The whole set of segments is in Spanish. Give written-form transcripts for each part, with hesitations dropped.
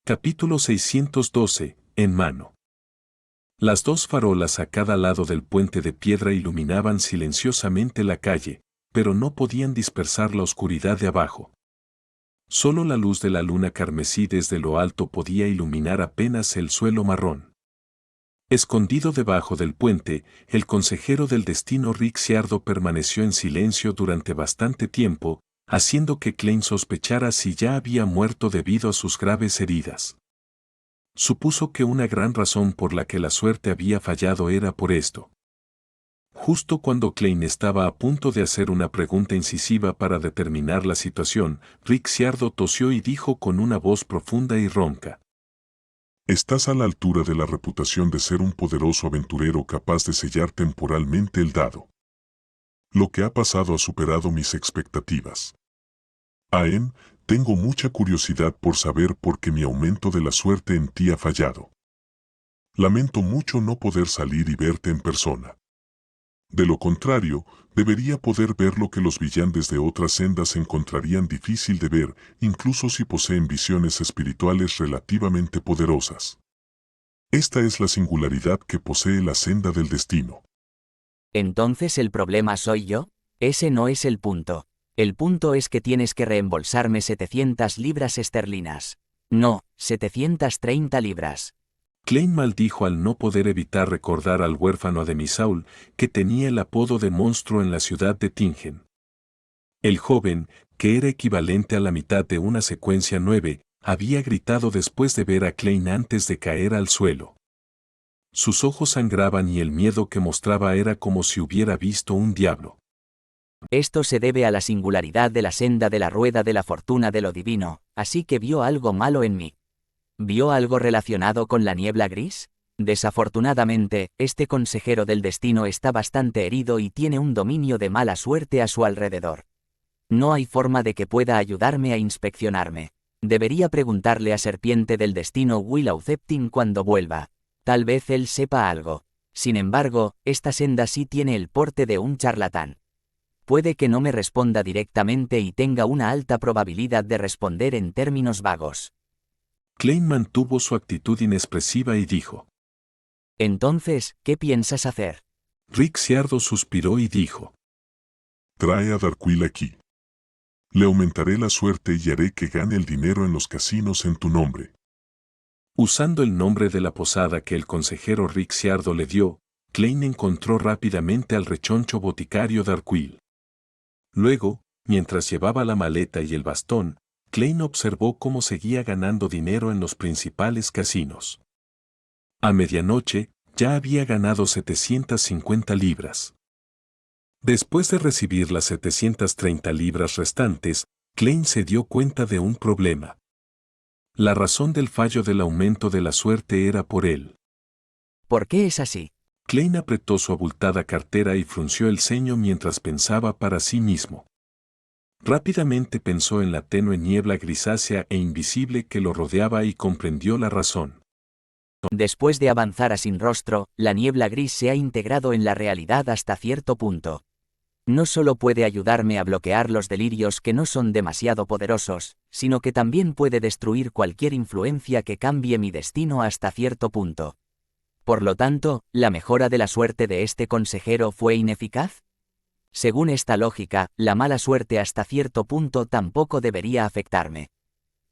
Capítulo 612, en mano. Las dos farolas a cada lado del puente de piedra iluminaban silenciosamente la calle, pero no podían dispersar la oscuridad de abajo. Solo la luz de la luna carmesí desde lo alto podía iluminar apenas el suelo marrón. Escondido debajo del puente, el consejero del destino Ricciardo permaneció en silencio durante bastante tiempo, haciendo que Klein sospechara si ya había muerto debido a sus graves heridas. Supuso que una gran razón por la que la suerte había fallado era por esto. Justo cuando Klein estaba a punto de hacer una pregunta incisiva para determinar la situación, Ricciardo tosió y dijo con una voz profunda y ronca: Estás a la altura de la reputación de ser un poderoso aventurero capaz de sellar temporalmente el dado. Lo que ha pasado ha superado mis expectativas. Aem, tengo mucha curiosidad por saber por qué mi aumento de la suerte en ti ha fallado. Lamento mucho no poder salir y verte en persona. De lo contrario, debería poder ver lo que los villanos de otras sendas encontrarían difícil de ver, incluso si poseen visiones espirituales relativamente poderosas. Esta es la singularidad que posee la senda del destino. ¿Entonces el problema soy yo? Ese no es el punto. El punto es que tienes que reembolsarme 700 libras esterlinas. No, 730 libras. Klein maldijo al no poder evitar recordar al huérfano Ademisaul, que tenía el apodo de monstruo en la ciudad de Tingen. El joven, que era equivalente a la mitad de una secuencia 9, había gritado después de ver a Klein antes de caer al suelo. Sus ojos sangraban y el miedo que mostraba era como si hubiera visto un diablo. Esto se debe a la singularidad de la senda de la rueda de la fortuna de lo divino, así que vio algo malo en mí. ¿Vio algo relacionado con la niebla gris? Desafortunadamente, este consejero del destino está bastante herido y tiene un dominio de mala suerte a su alrededor. No hay forma de que pueda ayudarme a inspeccionarme. Debería preguntarle a Serpiente del Destino Willow Ceptin cuando vuelva. Tal vez él sepa algo. Sin embargo, esta senda sí tiene el porte de un charlatán. Puede que no me responda directamente y tenga una alta probabilidad de responder en términos vagos. Klein mantuvo su actitud inexpresiva y dijo: Entonces, ¿qué piensas hacer? Ricciardo suspiró y dijo: Trae a Darquil aquí. Le aumentaré la suerte y haré que gane el dinero en los casinos en tu nombre. Usando el nombre de la posada que el consejero Ricciardo le dio, Klein encontró rápidamente al rechoncho boticario Darquil. Luego, mientras llevaba la maleta y el bastón, Klein observó cómo seguía ganando dinero en los principales casinos. A medianoche, ya había ganado 750 libras. Después de recibir las 730 libras restantes, Klein se dio cuenta de un problema. La razón del fallo del aumento de la suerte era por él. ¿Por qué es así? Klein apretó su abultada cartera y frunció el ceño mientras pensaba para sí mismo. Rápidamente pensó en la tenue niebla grisácea e invisible que lo rodeaba y comprendió la razón. Después de avanzar a Sin Rostro, la niebla gris se ha integrado en la realidad hasta cierto punto. No solo puede ayudarme a bloquear los delirios que no son demasiado poderosos, sino que también puede destruir cualquier influencia que cambie mi destino hasta cierto punto. Por lo tanto, ¿la mejora de la suerte de este consejero fue ineficaz? Según esta lógica, la mala suerte hasta cierto punto tampoco debería afectarme.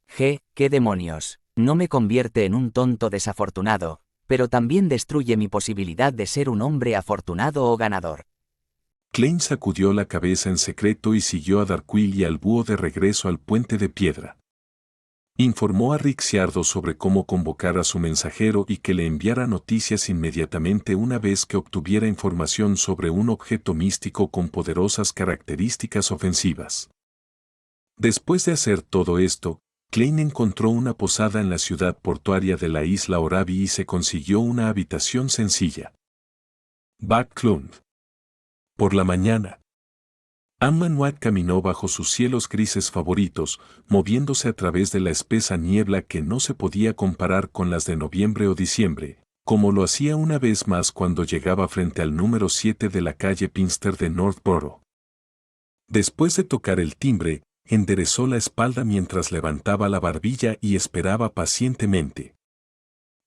¿Qué demonios? No me convierte en un tonto desafortunado, pero también destruye mi posibilidad de ser un hombre afortunado o ganador. Klein sacudió la cabeza en secreto y siguió a Darquil y al búho de regreso al puente de piedra. Informó a Ricciardo sobre cómo convocar a su mensajero y que le enviara noticias inmediatamente una vez que obtuviera información sobre un objeto místico con poderosas características ofensivas. Después de hacer todo esto, Klein encontró una posada en la ciudad portuaria de la isla Orabi y se consiguió una habitación sencilla. Backlund. Por la mañana, Ammanwat caminó bajo sus cielos grises favoritos, moviéndose a través de la espesa niebla que no se podía comparar con las de noviembre o diciembre, como lo hacía una vez más cuando llegaba frente al número 7 de la calle Pinster de Northborough. Después de tocar el timbre, enderezó la espalda mientras levantaba la barbilla y esperaba pacientemente.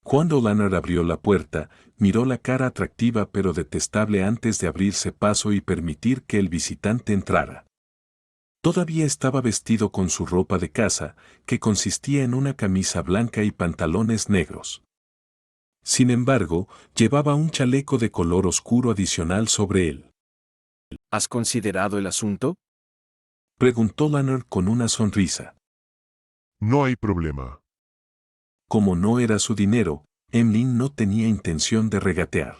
Cuando Lanard abrió la puerta, miró la cara atractiva pero detestable antes de abrirse paso y permitir que el visitante entrara. Todavía estaba vestido con su ropa de casa, que consistía en una camisa blanca y pantalones negros. Sin embargo, llevaba un chaleco de color oscuro adicional sobre él. ¿Has considerado el asunto? Preguntó Lanard con una sonrisa. No hay problema. Como no era su dinero, Emlyn no tenía intención de regatear.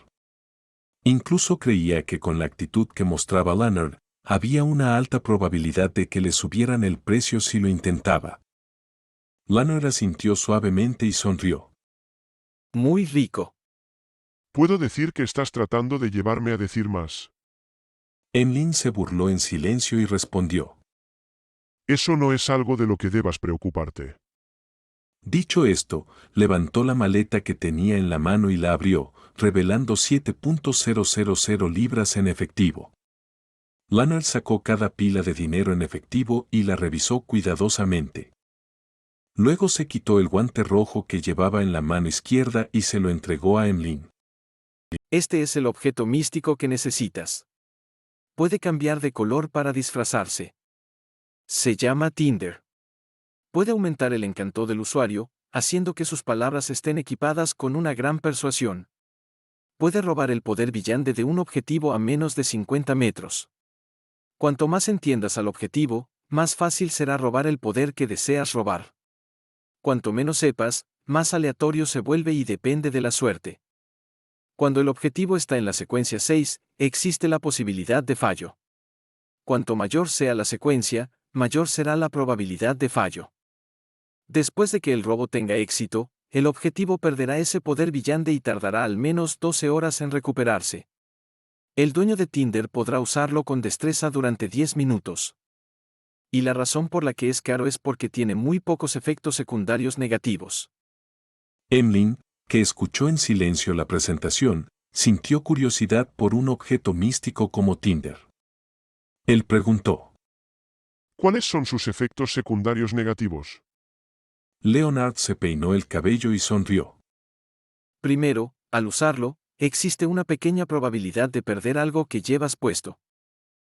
Incluso creía que con la actitud que mostraba Lanard, había una alta probabilidad de que le subieran el precio si lo intentaba. Lanard asintió suavemente y sonrió. Muy rico. Puedo decir que estás tratando de llevarme a decir más. Emlyn se burló en silencio y respondió. Eso no es algo de lo que debas preocuparte. Dicho esto, levantó la maleta que tenía en la mano y la abrió, revelando 7.000 libras en efectivo. Lanard sacó cada pila de dinero en efectivo y la revisó cuidadosamente. Luego se quitó el guante rojo que llevaba en la mano izquierda y se lo entregó a Emlyn. Este es el objeto místico que necesitas. Puede cambiar de color para disfrazarse. Se llama Tinder. Puede aumentar el encanto del usuario, haciendo que sus palabras estén equipadas con una gran persuasión. Puede robar el poder brillante de un objetivo a menos de 50 metros. Cuanto más entiendas al objetivo, más fácil será robar el poder que deseas robar. Cuanto menos sepas, más aleatorio se vuelve y depende de la suerte. Cuando el objetivo está en la secuencia 6, existe la posibilidad de fallo. Cuanto mayor sea la secuencia, mayor será la probabilidad de fallo. Después de que el robo tenga éxito, el objetivo perderá ese poder brillante y tardará al menos 12 horas en recuperarse. El dueño de Tinder podrá usarlo con destreza durante 10 minutos. Y la razón por la que es caro es porque tiene muy pocos efectos secundarios negativos. Emlyn, que escuchó en silencio la presentación, sintió curiosidad por un objeto místico como Tinder. Él preguntó. ¿Cuáles son sus efectos secundarios negativos? Leonard se peinó el cabello y sonrió. Primero, al usarlo, existe una pequeña probabilidad de perder algo que llevas puesto.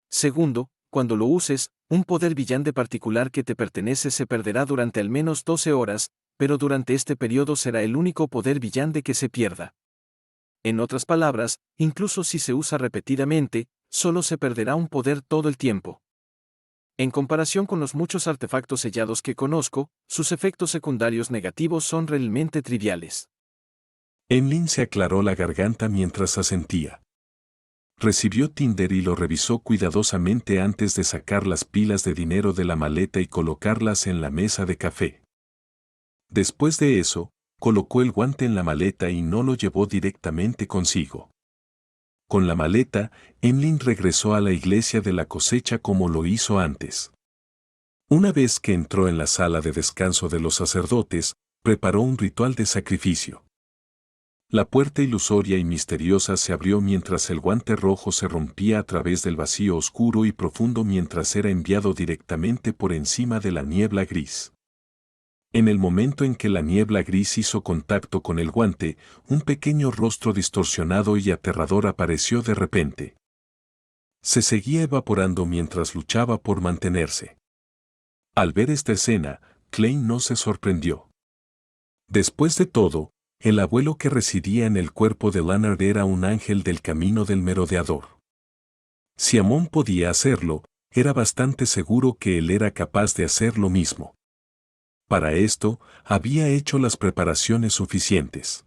Segundo, cuando lo uses, un poder brillante particular que te pertenece se perderá durante al menos 12 horas, pero durante este periodo será el único poder brillante que se pierda. En otras palabras, incluso si se usa repetidamente, solo se perderá un poder todo el tiempo. En comparación con los muchos artefactos sellados que conozco, sus efectos secundarios negativos son realmente triviales. Emlyn se aclaró la garganta mientras asentía. Recibió Tinder y lo revisó cuidadosamente antes de sacar las pilas de dinero de la maleta y colocarlas en la mesa de café. Después de eso, colocó el guante en la maleta y no lo llevó directamente consigo. Con la maleta, Emlyn regresó a la iglesia de la cosecha como lo hizo antes. Una vez que entró en la sala de descanso de los sacerdotes, preparó un ritual de sacrificio. La puerta ilusoria y misteriosa se abrió mientras el guante rojo se rompía a través del vacío oscuro y profundo mientras era enviado directamente por encima de la niebla gris. En el momento en que la niebla gris hizo contacto con el guante, un pequeño rostro distorsionado y aterrador apareció de repente. Se seguía evaporando mientras luchaba por mantenerse. Al ver esta escena, Klein no se sorprendió. Después de todo, el abuelo que residía en el cuerpo de Lanard era un ángel del camino del merodeador. Si Amon podía hacerlo, era bastante seguro que él era capaz de hacer lo mismo. Para esto, había hecho las preparaciones suficientes.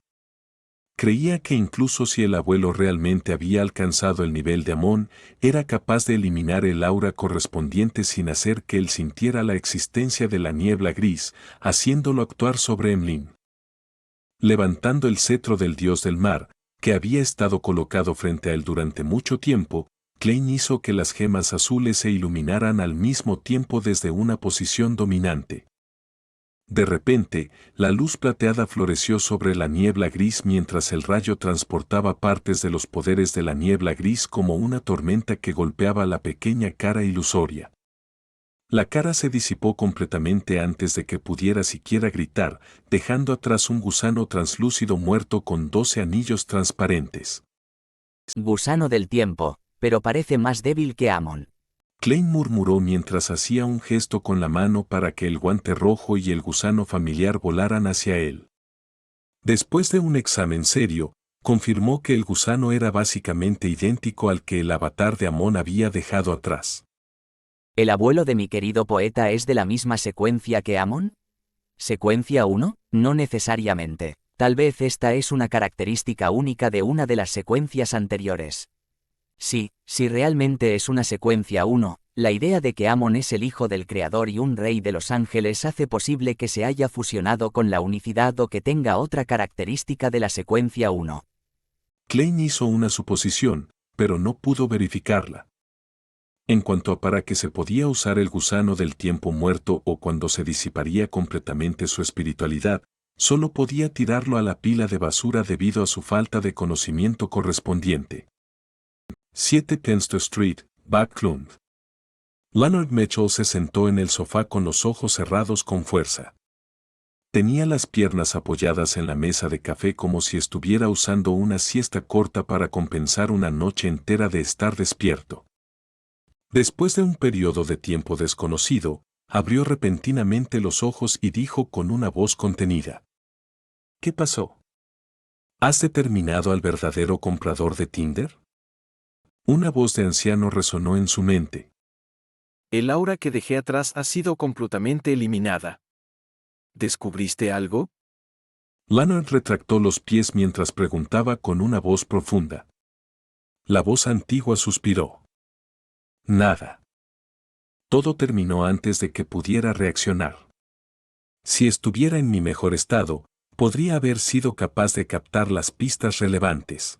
Creía que incluso si el abuelo realmente había alcanzado el nivel de Amon, era capaz de eliminar el aura correspondiente sin hacer que él sintiera la existencia de la niebla gris, haciéndolo actuar sobre Emlyn. Levantando el cetro del dios del mar, que había estado colocado frente a él durante mucho tiempo, Klein hizo que las gemas azules se iluminaran al mismo tiempo desde una posición dominante. De repente, la luz plateada floreció sobre la niebla gris mientras el rayo transportaba partes de los poderes de la niebla gris como una tormenta que golpeaba la pequeña cara ilusoria. La cara se disipó completamente antes de que pudiera siquiera gritar, dejando atrás un gusano translúcido muerto con 12 anillos transparentes. Gusano del tiempo, pero parece más débil que Amon. Klein murmuró mientras hacía un gesto con la mano para que el guante rojo y el gusano familiar volaran hacia él. Después de un examen serio, confirmó que el gusano era básicamente idéntico al que el avatar de Amon había dejado atrás. ¿El abuelo de mi querido poeta es de la misma secuencia que Amon? ¿Secuencia 1? No necesariamente. Tal vez esta es una característica única de una de las secuencias anteriores. Sí, si realmente es una secuencia 1, la idea de que Amon es el hijo del creador y un rey de los ángeles hace posible que se haya fusionado con la unicidad o que tenga otra característica de la secuencia 1. Klein hizo una suposición, pero no pudo verificarla. En cuanto a para qué se podía usar el gusano del tiempo muerto o cuando se disiparía completamente su espiritualidad, solo podía tirarlo a la pila de basura debido a su falta de conocimiento correspondiente. 7 Penstow Street, Backlund. Leonard Mitchell se sentó en el sofá con los ojos cerrados con fuerza. Tenía las piernas apoyadas en la mesa de café como si estuviera usando una siesta corta para compensar una noche entera de estar despierto. Después de un periodo de tiempo desconocido, abrió repentinamente los ojos y dijo con una voz contenida: ¿Qué pasó? ¿Has determinado al verdadero comprador de Tinder? Una voz de anciano resonó en su mente. El aura que dejé atrás ha sido completamente eliminada. ¿Descubriste algo? Leonard retractó los pies mientras preguntaba con una voz profunda. La voz antigua suspiró. Nada. Todo terminó antes de que pudiera reaccionar. Si estuviera en mi mejor estado, podría haber sido capaz de captar las pistas relevantes.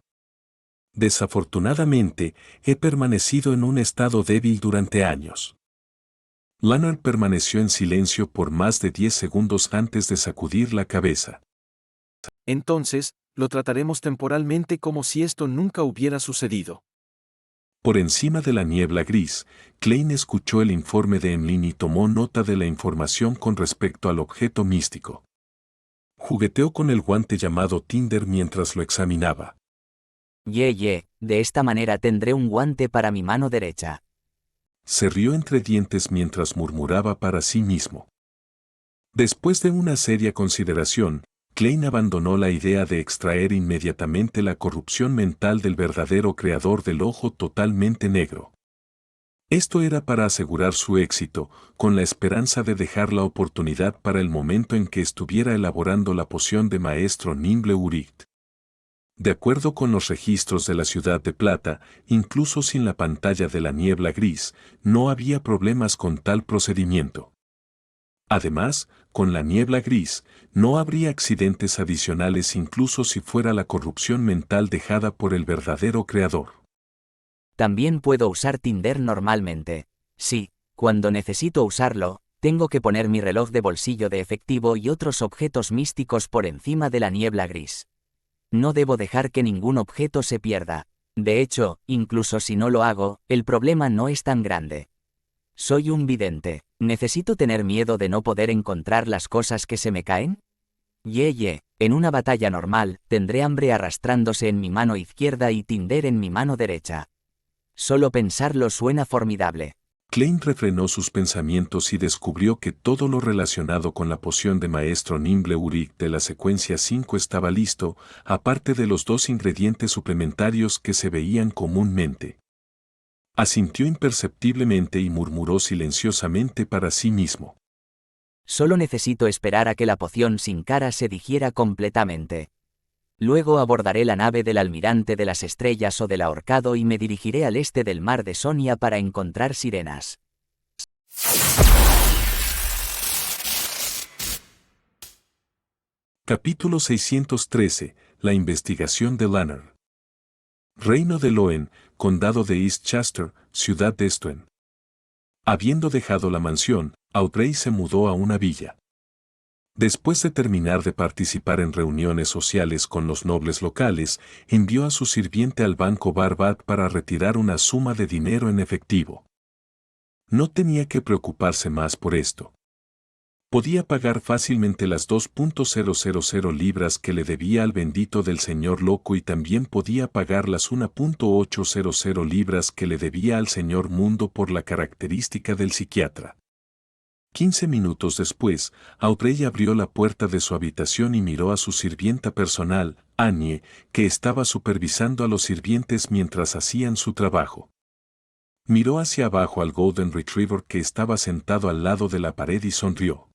Desafortunadamente, he permanecido en un estado débil durante años. Leonard permaneció en silencio por más de 10 segundos antes de sacudir la cabeza. Entonces, lo trataremos temporalmente como si esto nunca hubiera sucedido. Por encima de la niebla gris, Klein escuchó el informe de Emlyn y tomó nota de la información con respecto al objeto místico. Jugueteó con el guante llamado Tinder mientras lo examinaba. De esta manera tendré un guante para mi mano derecha. Se rió entre dientes mientras murmuraba para sí mismo. Después de una seria consideración, Klein abandonó la idea de extraer inmediatamente la corrupción mental del verdadero creador del ojo totalmente negro. Esto era para asegurar su éxito, con la esperanza de dejar la oportunidad para el momento en que estuviera elaborando la poción de maestro Nimble Urit. De acuerdo con los registros de la Ciudad de Plata, incluso sin la pantalla de la niebla gris, no había problemas con tal procedimiento. Además, con la niebla gris, no habría accidentes adicionales incluso si fuera la corrupción mental dejada por el verdadero creador. También puedo usar Tinder normalmente. Sí, cuando necesito usarlo, tengo que poner mi reloj de bolsillo de efectivo y otros objetos místicos por encima de la niebla gris. No debo dejar que ningún objeto se pierda. De hecho, incluso si no lo hago, el problema no es tan grande. Soy un vidente. ¿Necesito tener miedo de no poder encontrar las cosas que se me caen? En una batalla normal, tendré hambre arrastrándose en mi mano izquierda y Tinder en mi mano derecha. Solo pensarlo suena formidable. Klein refrenó sus pensamientos y descubrió que todo lo relacionado con la poción de maestro Nimble Urit de la secuencia 5 estaba listo, aparte de los 2 ingredientes suplementarios que se veían comúnmente. Asintió imperceptiblemente y murmuró silenciosamente para sí mismo. Solo necesito esperar a que la poción sin cara se digiera completamente. Luego abordaré la nave del almirante de las estrellas o del ahorcado y me dirigiré al este del mar de Sonia para encontrar sirenas. Capítulo 613. La investigación de Leonard. Reino de Loen, condado de Eastchester, ciudad de Stuen. Habiendo dejado la mansión, Audrey se mudó a una villa. Después de terminar de participar en reuniones sociales con los nobles locales, envió a su sirviente al banco Barbat para retirar una suma de dinero en efectivo. No tenía que preocuparse más por esto. Podía pagar fácilmente las 2.000 libras que le debía al bendito del señor loco y también podía pagar las 1.800 libras que le debía al señor mundo por la característica del psiquiatra. 15 minutos después, Audrey abrió la puerta de su habitación y miró a su sirvienta personal, Annie, que estaba supervisando a los sirvientes mientras hacían su trabajo. Miró hacia abajo al Golden Retriever que estaba sentado al lado de la pared y sonrió.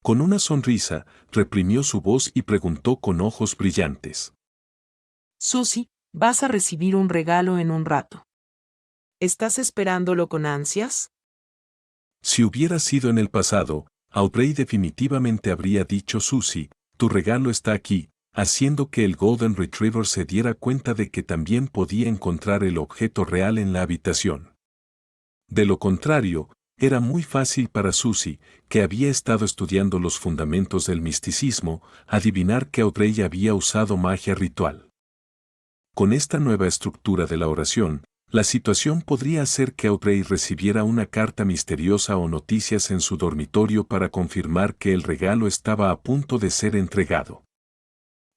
Con una sonrisa, reprimió su voz y preguntó con ojos brillantes. Susie, vas a recibir un regalo en un rato. ¿Estás esperándolo con ansias? Si hubiera sido en el pasado, Audrey definitivamente habría dicho Susie, tu regalo está aquí, haciendo que el Golden Retriever se diera cuenta de que también podía encontrar el objeto real en la habitación. De lo contrario, era muy fácil para Susie, que había estado estudiando los fundamentos del misticismo, adivinar que Audrey había usado magia ritual. Con esta nueva estructura de la oración, la situación podría hacer que Audrey recibiera una carta misteriosa o noticias en su dormitorio para confirmar que el regalo estaba a punto de ser entregado.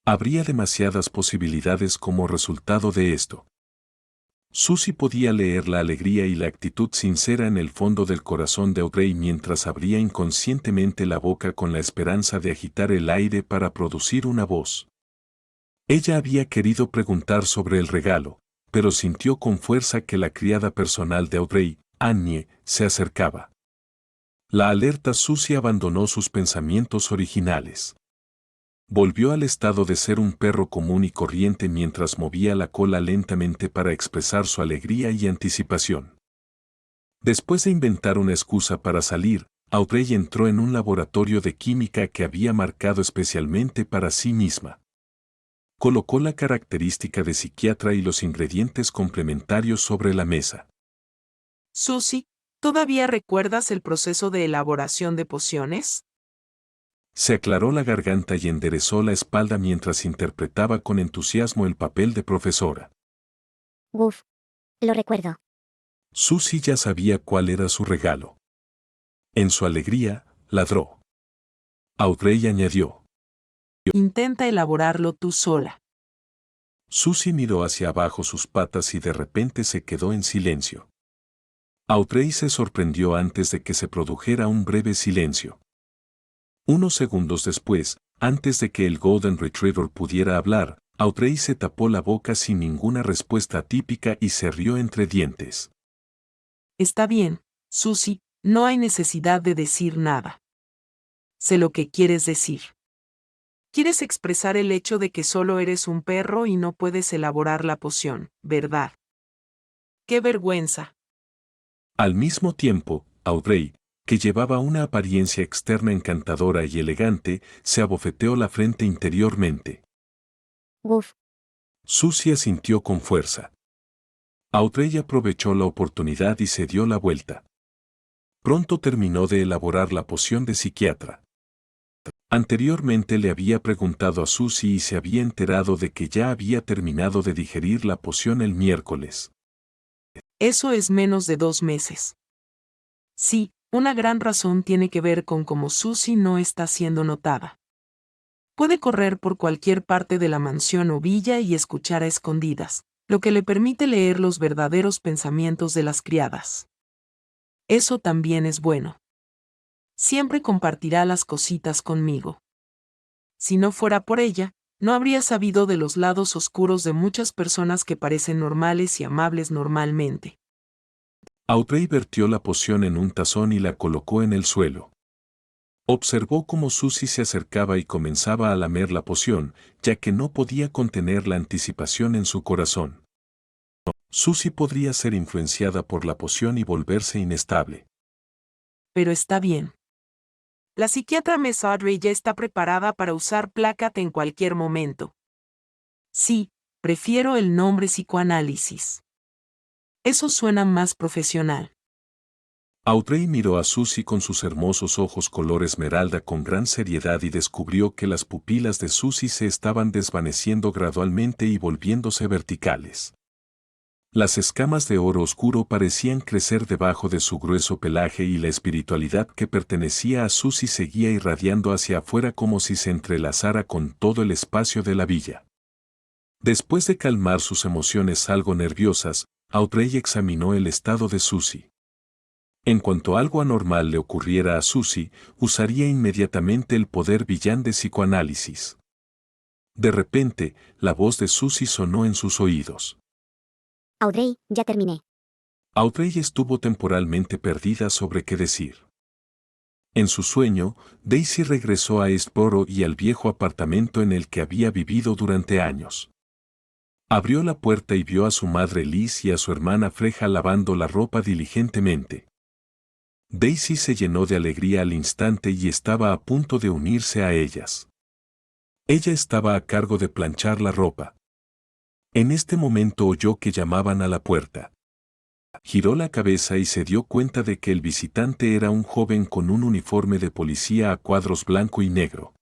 Habría demasiadas posibilidades como resultado de esto. Susie podía leer la alegría y la actitud sincera en el fondo del corazón de Audrey mientras abría inconscientemente la boca con la esperanza de agitar el aire para producir una voz. Ella había querido preguntar sobre el regalo, pero sintió con fuerza que la criada personal de Audrey, Annie, se acercaba. La alerta Susie abandonó sus pensamientos originales. Volvió al estado de ser un perro común y corriente mientras movía la cola lentamente para expresar su alegría y anticipación. Después de inventar una excusa para salir, Audrey entró en un laboratorio de química que había marcado especialmente para sí misma. Colocó la característica de psiquiatra y los ingredientes complementarios sobre la mesa. Susie, ¿todavía recuerdas el proceso de elaboración de pociones? Se aclaró la garganta y enderezó la espalda mientras interpretaba con entusiasmo el papel de profesora. Uf, lo recuerdo. Susie ya sabía cuál era su regalo. En su alegría, ladró. Audrey añadió. Intenta elaborarlo tú sola. Susie miró hacia abajo sus patas y de repente se quedó en silencio. Audrey se sorprendió antes de que se produjera un breve silencio. Unos segundos después, antes de que el Golden Retriever pudiera hablar, Audrey se tapó la boca sin ninguna respuesta típica y se rió entre dientes. Está bien, Susie, no hay necesidad de decir nada. Sé lo que quieres decir. Quieres expresar el hecho de que solo eres un perro y no puedes elaborar la poción, ¿verdad? ¡Qué vergüenza! Al mismo tiempo, Audrey, que llevaba una apariencia externa encantadora y elegante, se abofeteó la frente interiormente. Uf, Susie asintió con fuerza. Audrey aprovechó la oportunidad y se dio la vuelta. Pronto terminó de elaborar la poción de psiquiatra. Anteriormente le había preguntado a Susie y se había enterado de que ya había terminado de digerir la poción el miércoles. Eso es menos de 2 meses. Sí, una gran razón tiene que ver con cómo Susie no está siendo notada. Puede correr por cualquier parte de la mansión o villa y escuchar a escondidas, lo que le permite leer los verdaderos pensamientos de las criadas. Eso también es bueno. Siempre compartirá las cositas conmigo. Si no fuera por ella, no habría sabido de los lados oscuros de muchas personas que parecen normales y amables normalmente. Audrey vertió la poción en un tazón y la colocó en el suelo. Observó cómo Susie se acercaba y comenzaba a lamer la poción, ya que no podía contener la anticipación en su corazón. Susie podría ser influenciada por la poción y volverse inestable. Pero está bien. La psiquiatra Miss Audrey ya está preparada para usar Placate en cualquier momento. Sí, prefiero el nombre psicoanálisis. Eso suena más profesional. Audrey miró a Susie con sus hermosos ojos color esmeralda con gran seriedad y descubrió que las pupilas de Susie se estaban desvaneciendo gradualmente y volviéndose verticales. Las escamas de oro oscuro parecían crecer debajo de su grueso pelaje y la espiritualidad que pertenecía a Susie seguía irradiando hacia afuera como si se entrelazara con todo el espacio de la villa. Después de calmar sus emociones algo nerviosas, Audrey examinó el estado de Susie. En cuanto algo anormal le ocurriera a Susie, usaría inmediatamente el poder villán de psicoanálisis. De repente, la voz de Susie sonó en sus oídos. Audrey, ya terminé. Audrey estuvo temporalmente perdida sobre qué decir. En su sueño, Daisy regresó a Eastboro y al viejo apartamento en el que había vivido durante años. Abrió la puerta y vio a su madre Liz y a su hermana Freja lavando la ropa diligentemente. Daisy se llenó de alegría al instante y estaba a punto de unirse a ellas. Ella estaba a cargo de planchar la ropa. En este momento oyó que llamaban a la puerta. Giró la cabeza y se dio cuenta de que el visitante era un joven con un uniforme de policía a cuadros blanco y negro.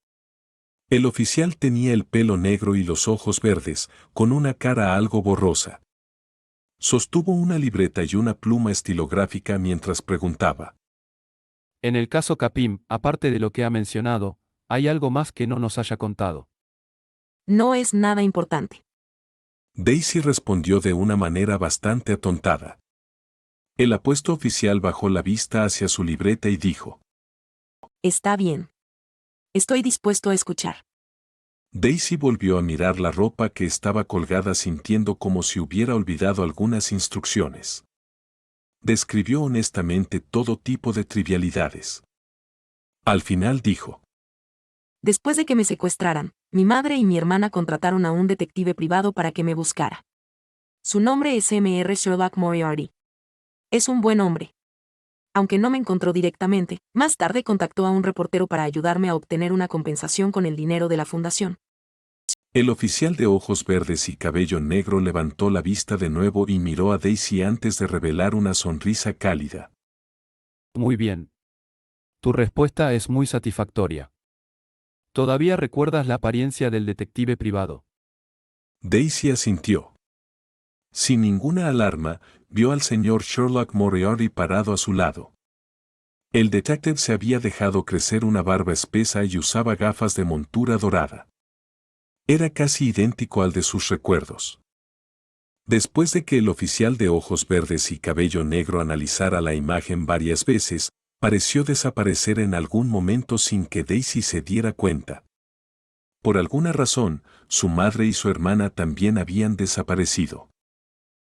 El oficial tenía el pelo negro y los ojos verdes, con una cara algo borrosa. Sostuvo una libreta y una pluma estilográfica mientras preguntaba. En el caso Capim, aparte de lo que ha mencionado, ¿hay algo más que no nos haya contado? No es nada importante. Daisy respondió de una manera bastante atontada. El apuesto oficial bajó la vista hacia su libreta y dijo. Está bien. Estoy dispuesto a escuchar. Daisy volvió a mirar la ropa que estaba colgada sintiendo como si hubiera olvidado algunas instrucciones. Describió honestamente todo tipo de trivialidades. Al final dijo. Después de que me secuestraran, mi madre y mi hermana contrataron a un detective privado para que me buscara. Su nombre es Mr. Sherlock Moriarty. Es un buen hombre. Aunque no me encontró directamente, más tarde contactó a un reportero para ayudarme a obtener una compensación con el dinero de la fundación. El oficial de ojos verdes y cabello negro levantó la vista de nuevo y miró a Daisy antes de revelar una sonrisa cálida. Muy bien. Tu respuesta es muy satisfactoria. ¿Todavía recuerdas la apariencia del detective privado? Daisy asintió. Sin ninguna alarma, vio al señor Sherlock Moriarty parado a su lado. El detective se había dejado crecer una barba espesa y usaba gafas de montura dorada. Era casi idéntico al de sus recuerdos. Después de que el oficial de ojos verdes y cabello negro analizara la imagen varias veces, pareció desaparecer en algún momento sin que Daisy se diera cuenta. Por alguna razón, su madre y su hermana también habían desaparecido.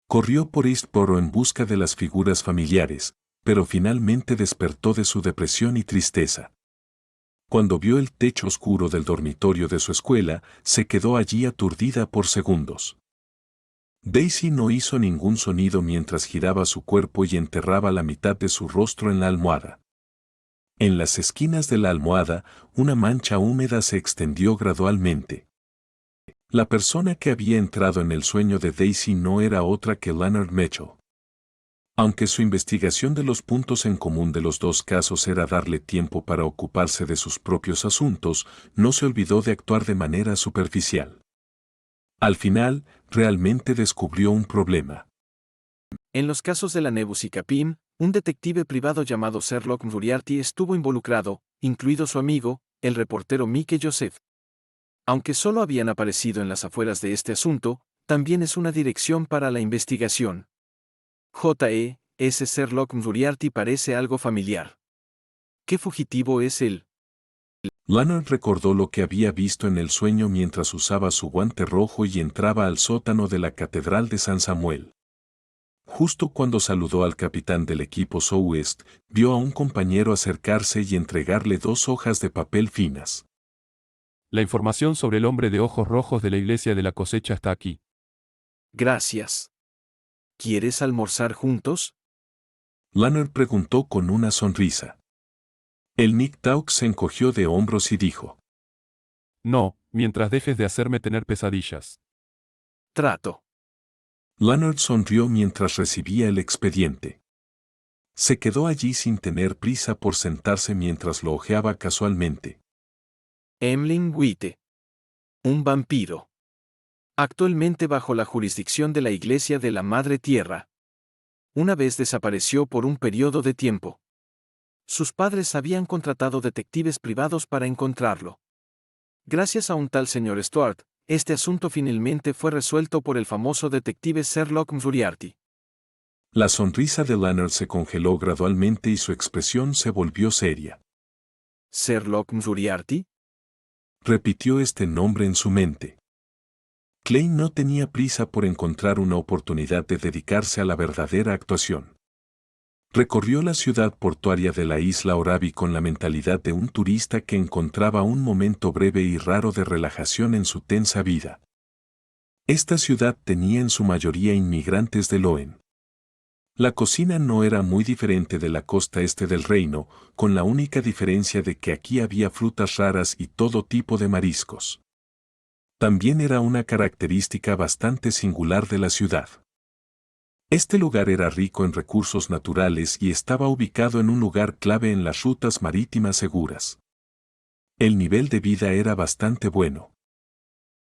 Corrió por Eastboro en busca de las figuras familiares, pero finalmente despertó de su depresión y tristeza. Cuando vio el techo oscuro del dormitorio de su escuela, se quedó allí aturdida por segundos. Daisy no hizo ningún sonido mientras giraba su cuerpo y enterraba la mitad de su rostro en la almohada. En las esquinas de la almohada, una mancha húmeda se extendió gradualmente. La persona que había entrado en el sueño de Daisy no era otra que Leonard Mitchell. Aunque su investigación de los puntos en común de los dos casos era darle tiempo para ocuparse de sus propios asuntos, no se olvidó de actuar de manera superficial. Al final, realmente descubrió un problema. En los casos de la Nebus y Capim, un detective privado llamado Sherlock Moriarty estuvo involucrado, incluido su amigo, el reportero Mike Joseph. Aunque solo habían aparecido en las afueras de este asunto, también es una dirección para la investigación. Ese Sherlock Moriarty parece algo familiar. ¿Qué fugitivo es él? Leonard recordó lo que había visto en el sueño mientras usaba su guante rojo y entraba al sótano de la Catedral de San Samuel. Justo cuando saludó al capitán del equipo Southwest, vio a un compañero acercarse y entregarle 2 hojas de papel finas. La información sobre el hombre de ojos rojos de la iglesia de la cosecha está aquí. Gracias. ¿Quieres almorzar juntos? Leonard preguntó con una sonrisa. El Nick Taux se encogió de hombros y dijo. No, mientras dejes de hacerme tener pesadillas. Trato. Leonard sonrió mientras recibía el expediente. Se quedó allí sin tener prisa por sentarse mientras lo hojeaba casualmente. Emlyn Witte. Un vampiro. Actualmente bajo la jurisdicción de la Iglesia de la Madre Tierra. Una vez desapareció por un periodo de tiempo. Sus padres habían contratado detectives privados para encontrarlo. Gracias a un tal señor Stuart, este asunto finalmente fue resuelto por el famoso detective Sherlock Moriarty. La sonrisa de Leonard se congeló gradualmente y su expresión se volvió seria. ¿Sherlock Moriarty? Repitió este nombre en su mente. Klein no tenía prisa por encontrar una oportunidad de dedicarse a la verdadera actuación. Recorrió la ciudad portuaria de la isla Orabi con la mentalidad de un turista que encontraba un momento breve y raro de relajación en su tensa vida. Esta ciudad tenía en su mayoría inmigrantes de Loen. La cocina no era muy diferente de la costa este del reino, con la única diferencia de que aquí había frutas raras y todo tipo de mariscos. También era una característica bastante singular de la ciudad. Este lugar era rico en recursos naturales y estaba ubicado en un lugar clave en las rutas marítimas seguras. El nivel de vida era bastante bueno.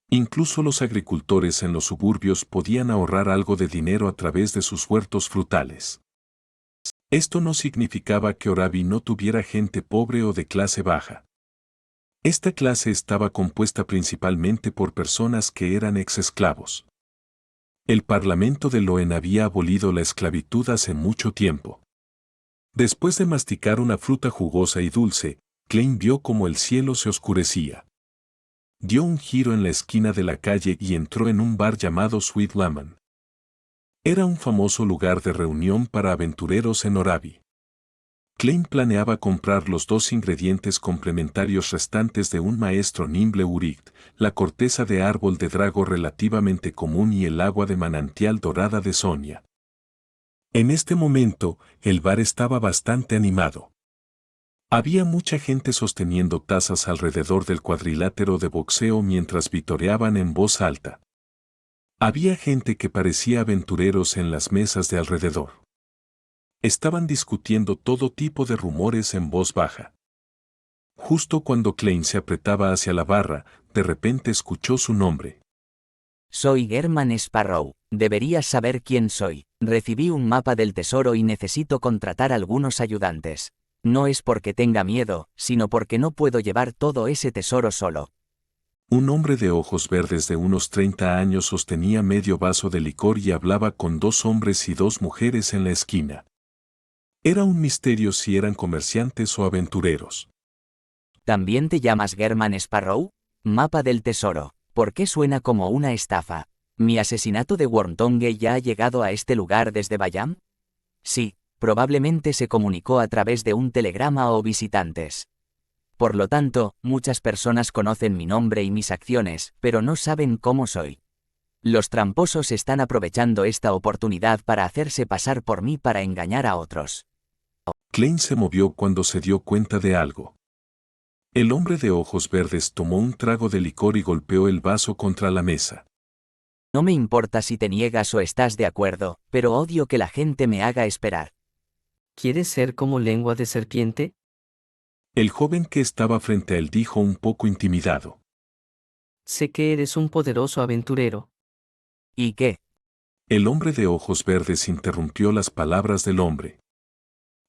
Incluso los agricultores en los suburbios podían ahorrar algo de dinero a través de sus huertos frutales. Esto no significaba que Orabi no tuviera gente pobre o de clase baja. Esta clase estaba compuesta principalmente por personas que eran ex-esclavos. El Parlamento de Loen había abolido la esclavitud hace mucho tiempo. Después de masticar una fruta jugosa y dulce, Klein vio como el cielo se oscurecía. Dio un giro en la esquina de la calle y entró en un bar llamado Sweet Lemon. Era un famoso lugar de reunión para aventureros en Orabi. Klein planeaba comprar los 2 ingredientes complementarios restantes de un maestro Nimble Urict, la corteza de árbol de drago relativamente común y el agua de manantial dorada de Sonia. En este momento, el bar estaba bastante animado. Había mucha gente sosteniendo tazas alrededor del cuadrilátero de boxeo mientras vitoreaban en voz alta. Había gente que parecía aventureros en las mesas de alrededor. Estaban discutiendo todo tipo de rumores en voz baja. Justo cuando Klein se apretaba hacia la barra, de repente escuchó su nombre. Soy German Sparrow, deberías saber quién soy. Recibí un mapa del tesoro y necesito contratar algunos ayudantes. No es porque tenga miedo, sino porque no puedo llevar todo ese tesoro solo. Un hombre de ojos verdes de unos 30 años sostenía medio vaso de licor y hablaba con 2 hombres y 2 mujeres en la esquina. Era un misterio si eran comerciantes o aventureros. ¿También te llamas German Sparrow? Mapa del tesoro. ¿Por qué suena como una estafa? ¿Mi asesinato de Wormtongue ya ha llegado a este lugar desde Bayam? Sí, probablemente se comunicó a través de un telegrama o visitantes. Por lo tanto, muchas personas conocen mi nombre y mis acciones, pero no saben cómo soy. Los tramposos están aprovechando esta oportunidad para hacerse pasar por mí para engañar a otros. Klein se movió cuando se dio cuenta de algo. El hombre de ojos verdes tomó un trago de licor y golpeó el vaso contra la mesa. No me importa si te niegas o estás de acuerdo, pero odio que la gente me haga esperar. ¿Quieres ser como lengua de serpiente? El joven que estaba frente a él dijo un poco intimidado. Sé que eres un poderoso aventurero. ¿Y qué? El hombre de ojos verdes interrumpió las palabras del hombre.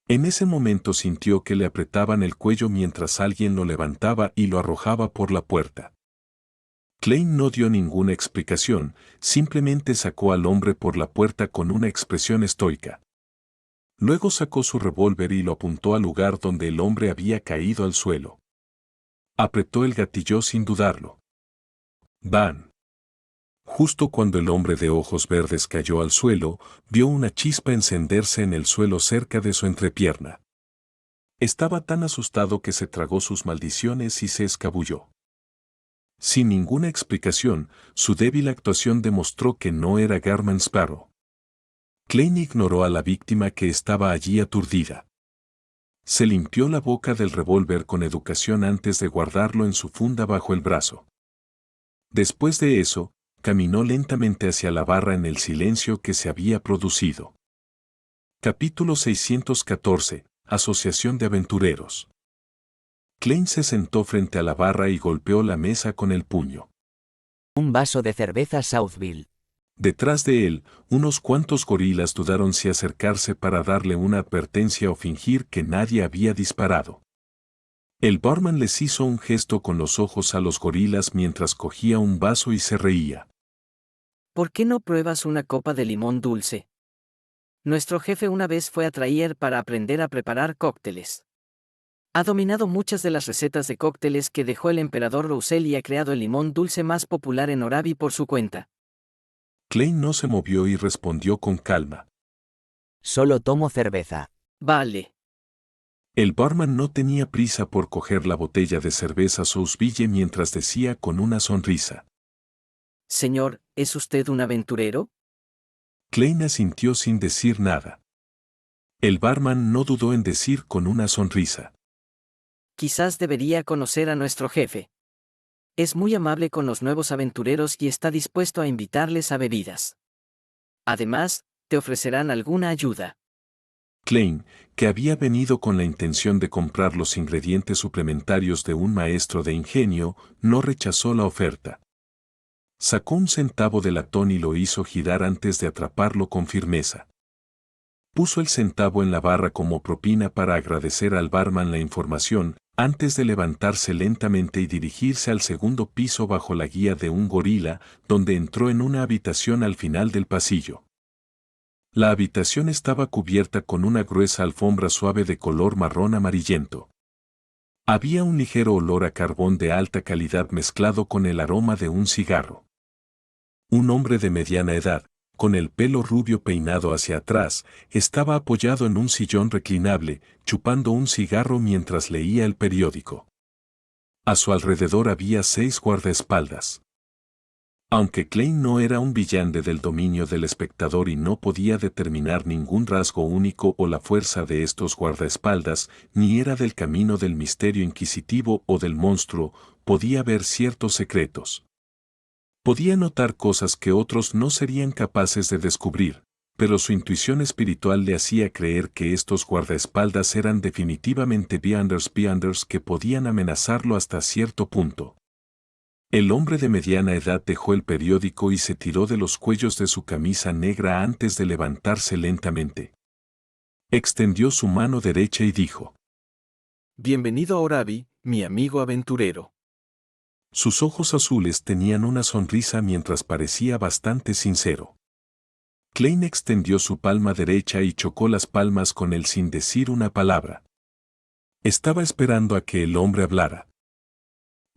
En ese momento sintió que le apretaban el cuello mientras alguien lo levantaba y lo arrojaba por la puerta. Klein no dio ninguna explicación, simplemente sacó al hombre por la puerta con una expresión estoica. Luego sacó su revólver y lo apuntó al lugar donde el hombre había caído al suelo. Apretó el gatillo sin dudarlo. ¡Bam! Justo cuando el hombre de ojos verdes cayó al suelo, vio una chispa encenderse en el suelo cerca de su entrepierna. Estaba tan asustado que se tragó sus maldiciones y se escabulló. Sin ninguna explicación, su débil actuación demostró que no era German Sparrow. Klein ignoró a la víctima que estaba allí aturdida. Se limpió la boca del revólver con educación antes de guardarlo en su funda bajo el brazo. Después de eso, caminó lentamente hacia la barra en el silencio que se había producido. Capítulo 614. Asociación de Aventureros. Klein se sentó frente a la barra y golpeó la mesa con el puño. Un vaso de cerveza Southville. Detrás de él, unos cuantos gorilas dudaron si acercarse para darle una advertencia o fingir que nadie había disparado. El barman les hizo un gesto con los ojos a los gorilas mientras cogía un vaso y se reía. ¿Por qué no pruebas una copa de limón dulce? Nuestro jefe una vez fue a Traer para aprender a preparar cócteles. Ha dominado muchas de las recetas de cócteles que dejó el emperador Roussel y ha creado el limón dulce más popular en Orabi por su cuenta. Klein no se movió y respondió con calma. Solo tomo cerveza. Vale. El barman no tenía prisa por coger la botella de cerveza Sousville mientras decía con una sonrisa. Señor, ¿es usted un aventurero? Klein asintió sin decir nada. El barman no dudó en decir con una sonrisa. Quizás debería conocer a nuestro jefe. Es muy amable con los nuevos aventureros y está dispuesto a invitarles a bebidas. Además, te ofrecerán alguna ayuda. Klein, que había venido con la intención de comprar los ingredientes suplementarios de un maestro de ingenio, no rechazó la oferta. Sacó un centavo de latón y lo hizo girar antes de atraparlo con firmeza. Puso el centavo en la barra como propina para agradecer al barman la información, antes de levantarse lentamente y dirigirse al segundo piso bajo la guía de un gorila, donde entró en una habitación al final del pasillo. La habitación estaba cubierta con una gruesa alfombra suave de color marrón amarillento. Había un ligero olor a carbón de alta calidad mezclado con el aroma de un cigarro. Un hombre de mediana edad, con el pelo rubio peinado hacia atrás, estaba apoyado en un sillón reclinable, chupando un cigarro mientras leía el periódico. A su alrededor había 6 guardaespaldas. Aunque Klein no era un villante del dominio del espectador y no podía determinar ningún rasgo único o la fuerza de estos guardaespaldas, ni era del camino del misterio inquisitivo o del monstruo, podía ver ciertos secretos. Podía notar cosas que otros no serían capaces de descubrir, pero su intuición espiritual le hacía creer que estos guardaespaldas eran definitivamente vianders que podían amenazarlo hasta cierto punto. El hombre de mediana edad dejó el periódico y se tiró de los cuellos de su camisa negra antes de levantarse lentamente. Extendió su mano derecha y dijo: Bienvenido a Orabi, mi amigo aventurero. Sus ojos azules tenían una sonrisa mientras parecía bastante sincero. Klein extendió su palma derecha y chocó las palmas con él sin decir una palabra. Estaba esperando a que el hombre hablara.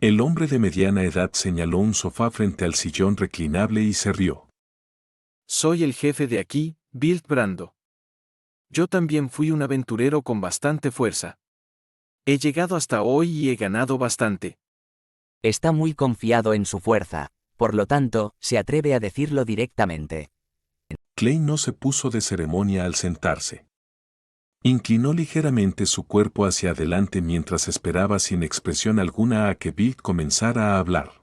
El hombre de mediana edad señaló un sofá frente al sillón reclinable y se rió. Soy el jefe de aquí, Bill Brando. Yo también fui un aventurero con bastante fuerza. He llegado hasta hoy y he ganado bastante. Está muy confiado en su fuerza, por lo tanto, se atreve a decirlo directamente. Klein no se puso de ceremonia al sentarse. Inclinó ligeramente su cuerpo hacia adelante mientras esperaba sin expresión alguna a que Bill comenzara a hablar.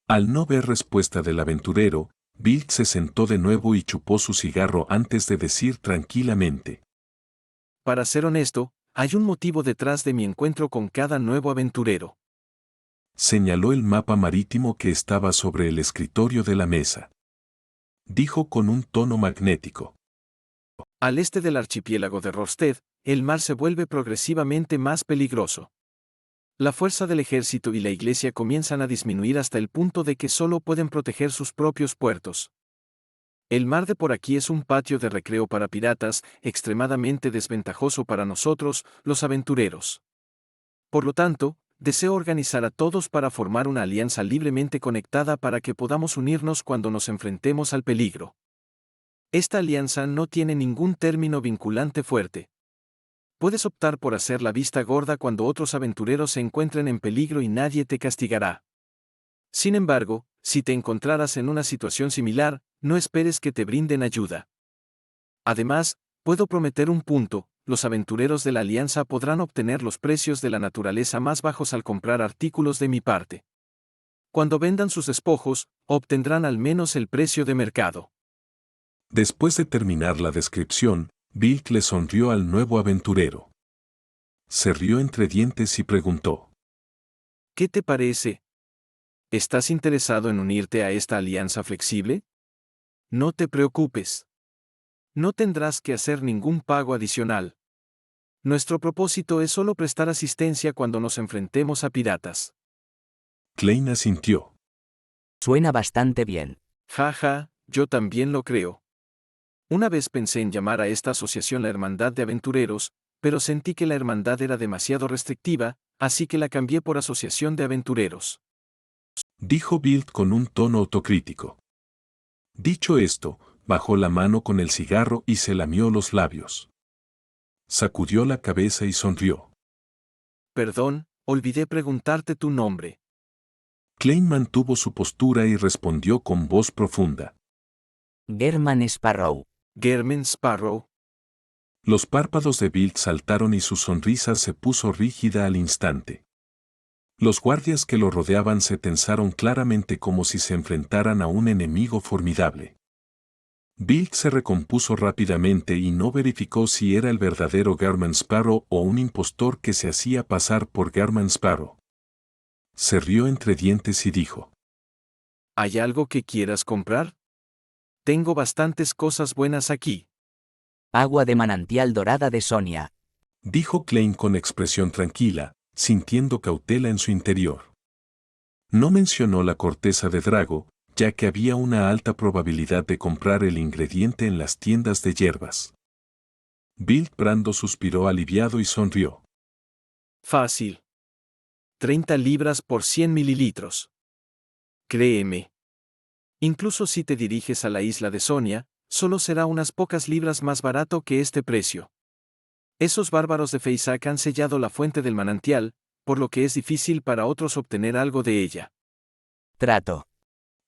Al no ver respuesta del aventurero, Bill se sentó de nuevo y chupó su cigarro antes de decir tranquilamente: Para ser honesto, hay un motivo detrás de mi encuentro con cada nuevo aventurero. Señaló el mapa marítimo que estaba sobre el escritorio de la mesa. Dijo con un tono magnético: Al este del archipiélago de Rosted, el mar se vuelve progresivamente más peligroso. La fuerza del ejército y la iglesia comienzan a disminuir hasta el punto de que solo pueden proteger sus propios puertos. El mar de por aquí es un patio de recreo para piratas, extremadamente desventajoso para nosotros, los aventureros. Por lo tanto, deseo organizar a todos para formar una alianza libremente conectada para que podamos unirnos cuando nos enfrentemos al peligro. Esta alianza no tiene ningún término vinculante fuerte. Puedes optar por hacer la vista gorda cuando otros aventureros se encuentren en peligro y nadie te castigará. Sin embargo, si te encontraras en una situación similar, no esperes que te brinden ayuda. Además, puedo prometer un punto: los aventureros de la Alianza podrán obtener los precios de la naturaleza más bajos al comprar artículos de mi parte. Cuando vendan sus despojos, obtendrán al menos el precio de mercado. Después de terminar la descripción, Bill le sonrió al nuevo aventurero. Se rió entre dientes y preguntó: ¿Qué te parece? ¿Estás interesado en unirte a esta alianza flexible? No te preocupes. No tendrás que hacer ningún pago adicional. Nuestro propósito es solo prestar asistencia cuando nos enfrentemos a piratas. Klein asintió. Suena bastante bien. Jaja, yo también lo creo. Una vez pensé en llamar a esta asociación la Hermandad de Aventureros, pero sentí que la hermandad era demasiado restrictiva, así que la cambié por Asociación de Aventureros. Dijo Bill con un tono autocrítico. Dicho esto, bajó la mano con el cigarro y se lamió los labios. Sacudió la cabeza y sonrió. Perdón, olvidé preguntarte tu nombre. Klein mantuvo su postura y respondió con voz profunda. German Sparrow. German Sparrow. Los párpados de Bill saltaron y su sonrisa se puso rígida al instante. Los guardias que lo rodeaban se tensaron claramente como si se enfrentaran a un enemigo formidable. Bill se recompuso rápidamente y no verificó si era el verdadero German Sparrow o un impostor que se hacía pasar por German Sparrow. Se rió entre dientes y dijo: ¿Hay algo que quieras comprar? Tengo bastantes cosas buenas aquí. Agua de manantial dorada de Sonia. Dijo Klein con expresión tranquila, sintiendo cautela en su interior. No mencionó la corteza de drago, ya que había una alta probabilidad de comprar el ingrediente en las tiendas de hierbas. Bill Brando suspiró aliviado y sonrió. Fácil. 30 libras por 100 mililitros. Créeme. Incluso si te diriges a la isla de Sonia, solo será unas pocas libras más barato que este precio. Esos bárbaros de Feisak han sellado la fuente del manantial, por lo que es difícil para otros obtener algo de ella. Trato.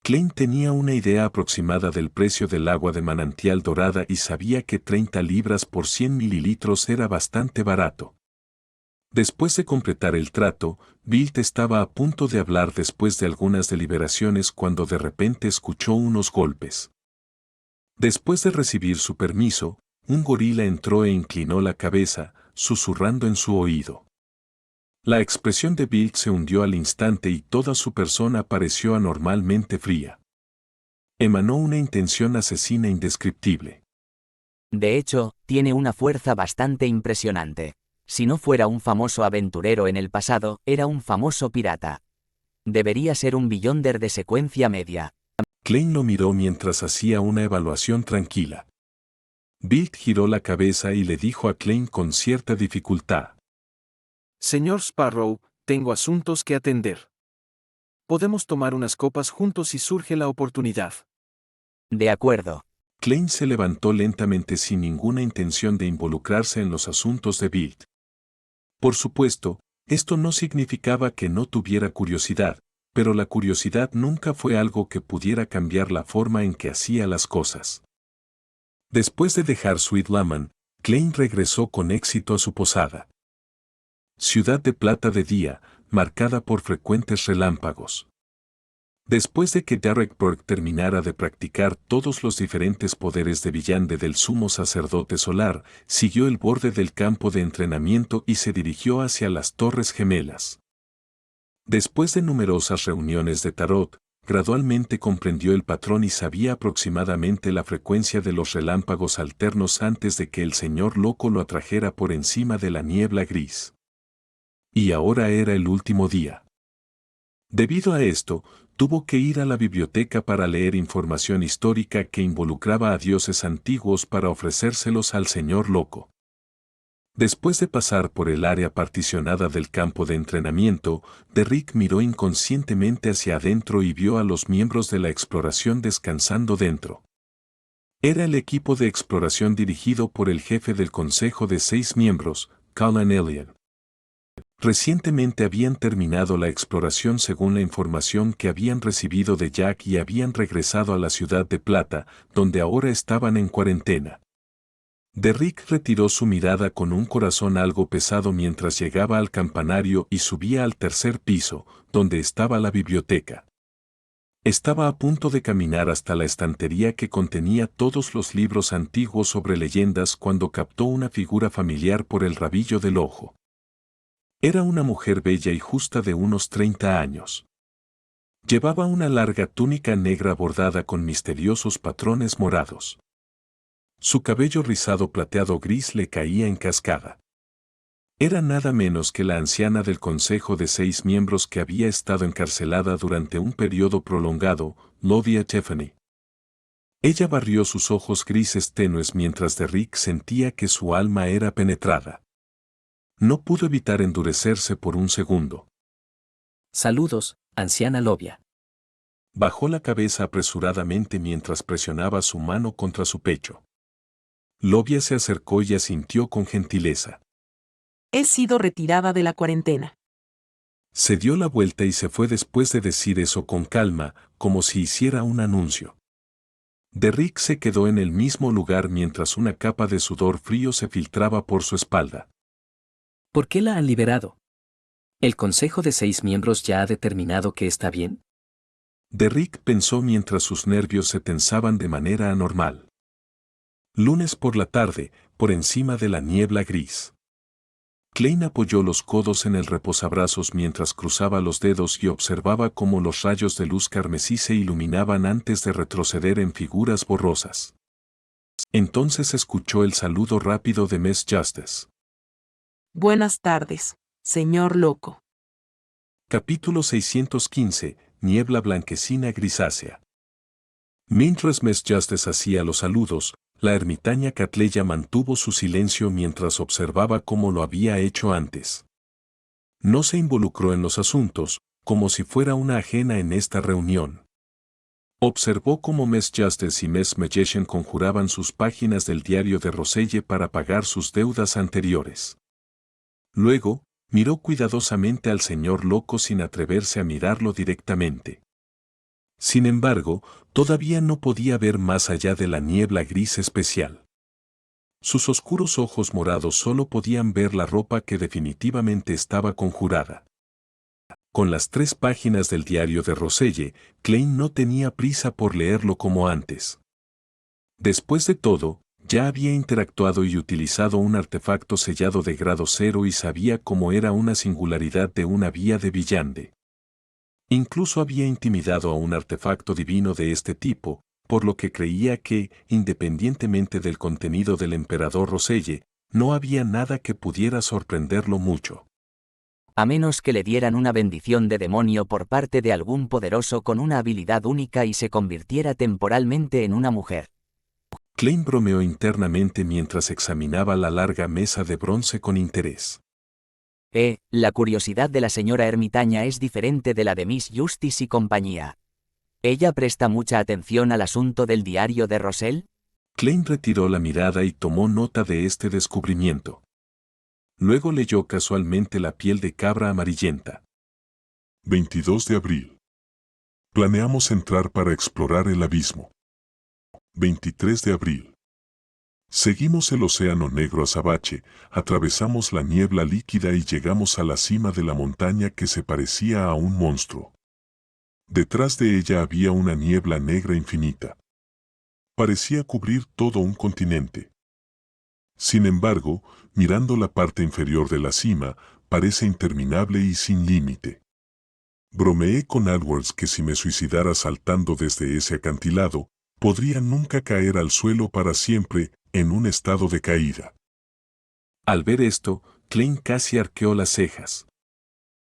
Klein tenía una idea aproximada del precio del agua de manantial dorada y sabía que 30 libras por 100 mililitros era bastante barato. Después de completar el trato, Bill estaba a punto de hablar después de algunas deliberaciones cuando de repente escuchó unos golpes. Después de recibir su permiso, un gorila entró e inclinó la cabeza, susurrando en su oído. La expresión de Bill se hundió al instante y toda su persona pareció anormalmente fría. Emanó una intención asesina indescriptible. De hecho, tiene una fuerza bastante impresionante. Si no fuera un famoso aventurero en el pasado, era un famoso pirata. Debería ser un Beyonder de secuencia media. Klein lo miró mientras hacía una evaluación tranquila. Bill giró la cabeza y le dijo a Klein con cierta dificultad: Señor Sparrow, tengo asuntos que atender. Podemos tomar unas copas juntos si surge la oportunidad. De acuerdo. Klein se levantó lentamente sin ninguna intención de involucrarse en los asuntos de Bill. Por supuesto, esto no significaba que no tuviera curiosidad, pero la curiosidad nunca fue algo que pudiera cambiar la forma en que hacía las cosas. Después de dejar Sweet Lemon, Klein regresó con éxito a su posada. Ciudad de Plata de día, marcada por frecuentes relámpagos. Después de que Derek Burke terminara de practicar todos los diferentes poderes de villande del sumo sacerdote solar, siguió el borde del campo de entrenamiento y se dirigió hacia las Torres Gemelas. Después de numerosas reuniones de tarot, gradualmente comprendió el patrón y sabía aproximadamente la frecuencia de los relámpagos alternos antes de que el señor loco lo atrajera por encima de la niebla gris. Y ahora era el último día. Debido a esto, tuvo que ir a la biblioteca para leer información histórica que involucraba a dioses antiguos para ofrecérselos al señor loco. Después de pasar por el área particionada del campo de entrenamiento, Derrick miró inconscientemente hacia adentro y vio a los miembros de la exploración descansando dentro. Era el equipo de exploración dirigido por el jefe del consejo de 6 miembros, Colin Elliott. Recientemente habían terminado la exploración según la información que habían recibido de Jack y habían regresado a la ciudad de Plata, donde ahora estaban en cuarentena. Derrick retiró su mirada con un corazón algo pesado mientras llegaba al campanario y subía al tercer piso, donde estaba la biblioteca. Estaba a punto de caminar hasta la estantería que contenía todos los libros antiguos sobre leyendas cuando captó una figura familiar por el rabillo del ojo. Era una mujer bella y justa de unos 30 años. Llevaba una larga túnica negra bordada con misteriosos patrones morados. Su cabello rizado plateado gris le caía en cascada. Era nada menos que la anciana del Consejo de 6 miembros que había estado encarcelada durante un periodo prolongado, Lodia Tiffany. Ella barrió sus ojos grises tenues mientras Derrick sentía que su alma era penetrada. No pudo evitar endurecerse por un segundo. Saludos, anciana Lodia. Bajó la cabeza apresuradamente mientras presionaba su mano contra su pecho. Lodia se acercó y asintió con gentileza. He sido retirada de la cuarentena. Se dio la vuelta y se fue después de decir eso con calma, como si hiciera un anuncio. Derrick se quedó en el mismo lugar mientras una capa de sudor frío se filtraba por su espalda. ¿Por qué la han liberado? ¿El Consejo de 6 miembros ya ha determinado que está bien? Derrick pensó mientras sus nervios se tensaban de manera anormal. Lunes por la tarde, por encima de la niebla gris. Klein apoyó los codos en el reposabrazos mientras cruzaba los dedos y observaba cómo los rayos de luz carmesí se iluminaban antes de retroceder en figuras borrosas. Entonces escuchó el saludo rápido de Miss Justice. Buenas tardes, señor Loco. Capítulo 615, Niebla blanquecina grisácea. Mientras Miss Justice hacía los saludos, la ermitaña Catleya mantuvo su silencio mientras observaba cómo lo había hecho antes. No se involucró en los asuntos, como si fuera una ajena en esta reunión. Observó cómo Miss Justice y Miss Magician conjuraban sus páginas del diario de Roselle para pagar sus deudas anteriores. Luego, miró cuidadosamente al señor Loco sin atreverse a mirarlo directamente. Sin embargo, todavía no podía ver más allá de la niebla gris especial. Sus oscuros ojos morados solo podían ver la ropa que definitivamente estaba conjurada. Con las 3 páginas del diario de Roselle, Klein no tenía prisa por leerlo como antes. Después de todo, ya había interactuado y utilizado un artefacto sellado de grado 0 y sabía cómo era una singularidad de una vía de Villande. Incluso había intimidado a un artefacto divino de este tipo, por lo que creía que, independientemente del contenido del emperador Roselle, no había nada que pudiera sorprenderlo mucho. A menos que le dieran una bendición de demonio por parte de algún poderoso con una habilidad única y se convirtiera temporalmente en una mujer. Klein bromeó internamente mientras examinaba la larga mesa de bronce con interés. La curiosidad de la señora ermitaña es diferente de la de Miss Justice y compañía. ¿Ella presta mucha atención al asunto del diario de Roselle? Klein retiró la mirada y tomó nota de este descubrimiento. Luego leyó casualmente La piel de cabra amarillenta. 22 de abril. Planeamos entrar para explorar el abismo. 23 de abril. Seguimos el océano negro azabache, atravesamos la niebla líquida y llegamos a la cima de la montaña que se parecía a un monstruo. Detrás de ella había una niebla negra infinita. Parecía cubrir todo un continente. Sin embargo, mirando la parte inferior de la cima, parece interminable y sin límite. Bromeé con Edwards que si me suicidara saltando desde ese acantilado, podría nunca caer al suelo para siempre, en un estado de caída. Al ver esto, Klein casi arqueó las cejas.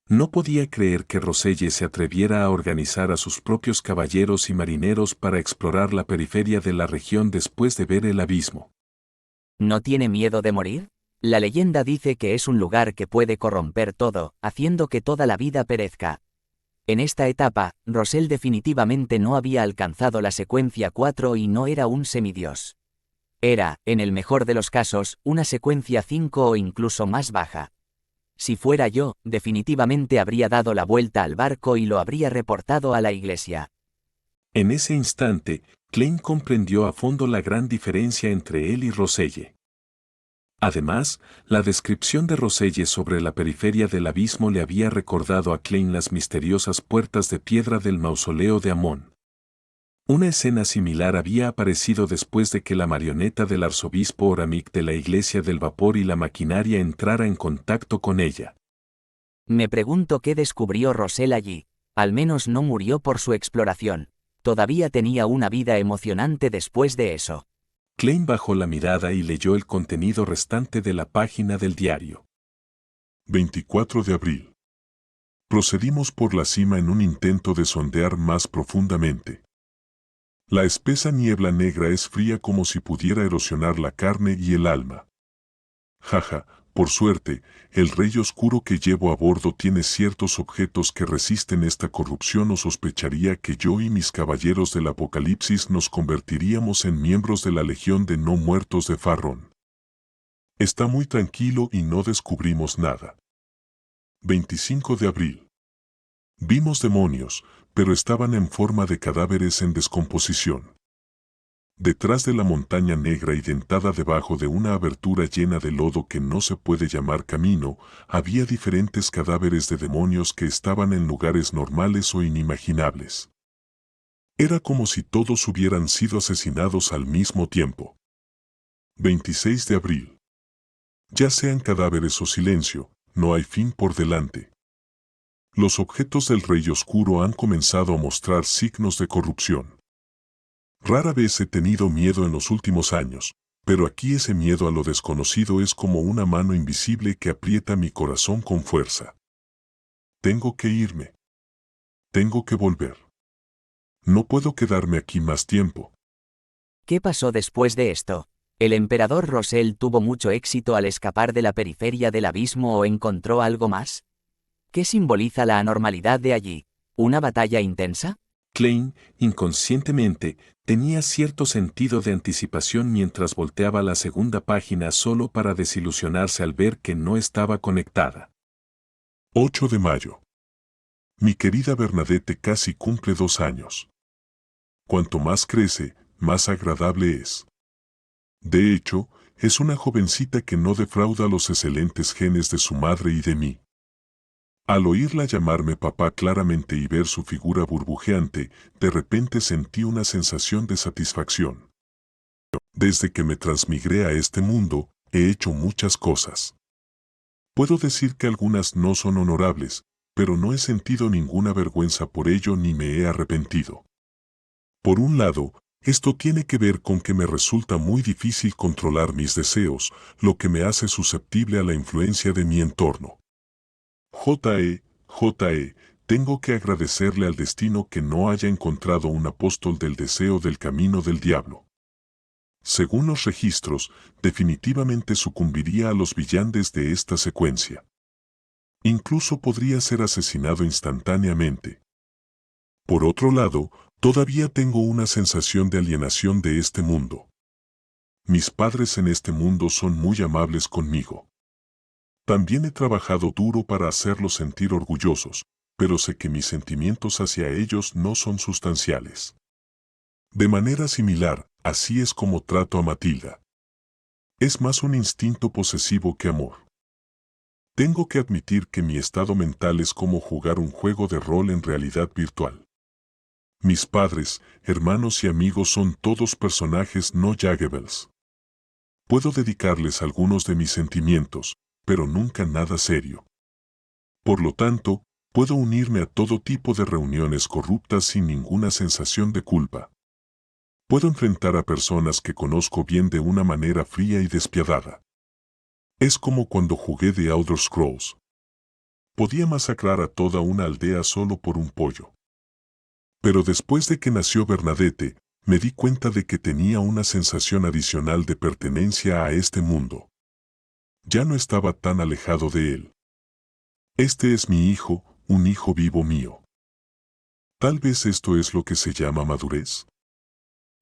No podía creer que Roselle se atreviera a organizar a sus propios caballeros y marineros para explorar la periferia de la región después de ver el abismo. ¿No tiene miedo de morir? La leyenda dice que es un lugar que puede corromper todo, haciendo que toda la vida perezca. En esta etapa, Roselle definitivamente no había alcanzado la secuencia 4 y no era un semidios. Era, en el mejor de los casos, una secuencia 5 o incluso más baja. Si fuera yo, definitivamente habría dado la vuelta al barco y lo habría reportado a la iglesia. En ese instante, Klein comprendió a fondo la gran diferencia entre él y Roselle. Además, la descripción de Roselle sobre la periferia del abismo le había recordado a Klein las misteriosas puertas de piedra del mausoleo de Amón. Una escena similar había aparecido después de que la marioneta del arzobispo Oramic de la Iglesia del Vapor y la maquinaria entrara en contacto con ella. Me pregunto qué descubrió Roselle allí. Al menos no murió por su exploración. Todavía tenía una vida emocionante después de eso. Klein bajó la mirada y leyó el contenido restante de la página del diario. 24 de abril. Procedimos por la cima en un intento de sondear más profundamente. La espesa niebla negra es fría como si pudiera erosionar la carne y el alma. Jaja, por suerte, el rey oscuro que llevo a bordo tiene ciertos objetos que resisten esta corrupción o sospecharía que yo y mis caballeros del apocalipsis nos convertiríamos en miembros de la legión de no muertos de Farron. Está muy tranquilo y no descubrimos nada. 25 de abril. Vimos demonios, pero estaban en forma de cadáveres en descomposición. Detrás de la montaña negra y dentada debajo de una abertura llena de lodo que no se puede llamar camino, había diferentes cadáveres de demonios que estaban en lugares normales o inimaginables. Era como si todos hubieran sido asesinados al mismo tiempo. 26 de abril. Ya sean cadáveres o silencio, no hay fin por delante. Los objetos del Rey Oscuro han comenzado a mostrar signos de corrupción. Rara vez he tenido miedo en los últimos años, pero aquí ese miedo a lo desconocido es como una mano invisible que aprieta mi corazón con fuerza. Tengo que irme. Tengo que volver. No puedo quedarme aquí más tiempo. ¿Qué pasó después de esto? ¿El emperador Rosell tuvo mucho éxito al escapar de la periferia del abismo o encontró algo más? ¿Qué simboliza la anormalidad de allí? ¿Una batalla intensa? Klein, inconscientemente, tenía cierto sentido de anticipación mientras volteaba la segunda página solo para desilusionarse al ver que no estaba conectada. 8 de mayo. Mi querida Bernadette casi cumple 2 años. Cuanto más crece, más agradable es. De hecho, es una jovencita que no defrauda los excelentes genes de su madre y de mí. Al oírla llamarme papá claramente y ver su figura burbujeante, de repente sentí una sensación de satisfacción. Desde que me transmigré a este mundo, he hecho muchas cosas. Puedo decir que algunas no son honorables, pero no he sentido ninguna vergüenza por ello ni me he arrepentido. Por un lado, esto tiene que ver con que me resulta muy difícil controlar mis deseos, lo que me hace susceptible a la influencia de mi entorno. Tengo que agradecerle al destino que no haya encontrado un apóstol del deseo del camino del diablo. Según los registros, definitivamente sucumbiría a los villanes de esta secuencia. Incluso podría ser asesinado instantáneamente. Por otro lado, todavía tengo una sensación de alienación de este mundo. Mis padres en este mundo son muy amables conmigo. También he trabajado duro para hacerlos sentir orgullosos, pero sé que mis sentimientos hacia ellos no son sustanciales. De manera similar, así es como trato a Matilda. Es más un instinto posesivo que amor. Tengo que admitir que mi estado mental es como jugar un juego de rol en realidad virtual. Mis padres, hermanos y amigos son todos personajes no juggables. Puedo dedicarles algunos de mis sentimientos, pero nunca nada serio. Por lo tanto, puedo unirme a todo tipo de reuniones corruptas sin ninguna sensación de culpa. Puedo enfrentar a personas que conozco bien de una manera fría y despiadada. Es como cuando jugué The Elder Scrolls. Podía masacrar a toda una aldea solo por un pollo. Pero después de que nació Bernadette, me di cuenta de que tenía una sensación adicional de pertenencia a este mundo. Ya no estaba tan alejado de él. Este es mi hijo, un hijo vivo mío. Tal vez esto es lo que se llama madurez.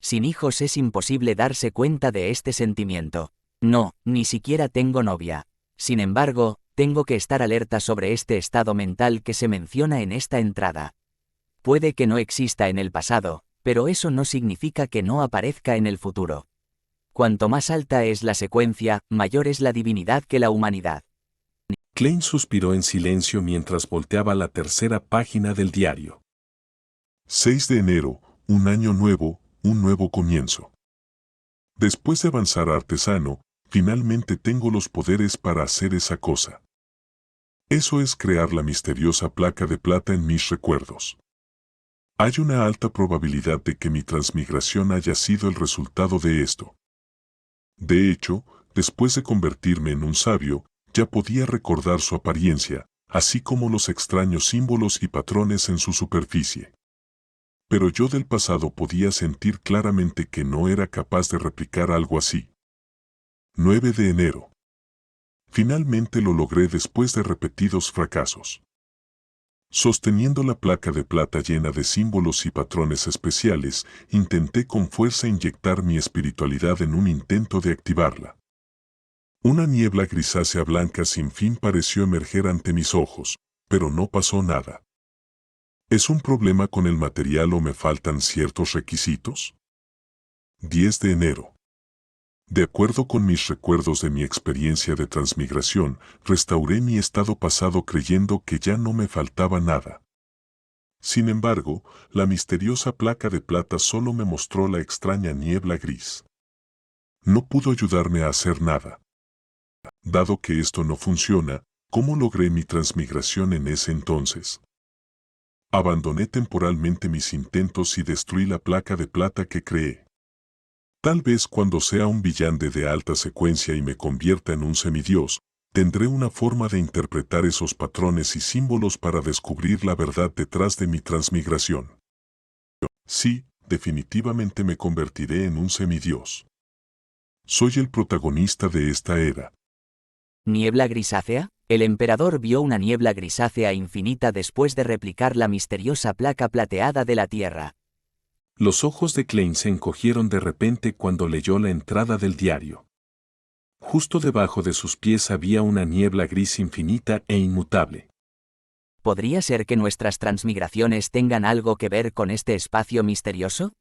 Sin hijos es imposible darse cuenta de este sentimiento. No, ni siquiera tengo novia. Sin embargo, tengo que estar alerta sobre este estado mental que se menciona en esta entrada. Puede que no exista en el pasado, pero eso no significa que no aparezca en el futuro. Cuanto más alta es la secuencia, mayor es la divinidad que la humanidad. Klein suspiró en silencio mientras volteaba la tercera página del diario. 6 de enero, un año nuevo, un nuevo comienzo. Después de avanzar a artesano, finalmente tengo los poderes para hacer esa cosa. Eso es crear la misteriosa placa de plata en mis recuerdos. Hay una alta probabilidad de que mi transmigración haya sido el resultado de esto. De hecho, después de convertirme en un sabio, ya podía recordar su apariencia, así como los extraños símbolos y patrones en su superficie. Pero yo del pasado podía sentir claramente que no era capaz de replicar algo así. 9 de enero. Finalmente lo logré después de repetidos fracasos. Sosteniendo la placa de plata llena de símbolos y patrones especiales, intenté con fuerza inyectar mi espiritualidad en un intento de activarla. Una niebla grisácea blanca sin fin pareció emerger ante mis ojos, pero no pasó nada. ¿Es un problema con el material o me faltan ciertos requisitos? 10 de enero. De acuerdo con mis recuerdos de mi experiencia de transmigración, restauré mi estado pasado creyendo que ya no me faltaba nada. Sin embargo, la misteriosa placa de plata solo me mostró la extraña niebla gris. No pudo ayudarme a hacer nada. Dado que esto no funciona, ¿cómo logré mi transmigración en ese entonces? Abandoné temporalmente mis intentos y destruí la placa de plata que creé. Tal vez cuando sea un villante de alta secuencia y me convierta en un semidios, tendré una forma de interpretar esos patrones y símbolos para descubrir la verdad detrás de mi transmigración. Sí, definitivamente me convertiré en un semidios. Soy el protagonista de esta era. ¿Niebla grisácea? El emperador vio una niebla grisácea infinita después de replicar la misteriosa placa plateada de la Tierra. Los ojos de Klein se encogieron de repente cuando leyó la entrada del diario. Justo debajo de sus pies había una niebla gris infinita e inmutable. ¿Podría ser que nuestras transmigraciones tengan algo que ver con este espacio misterioso?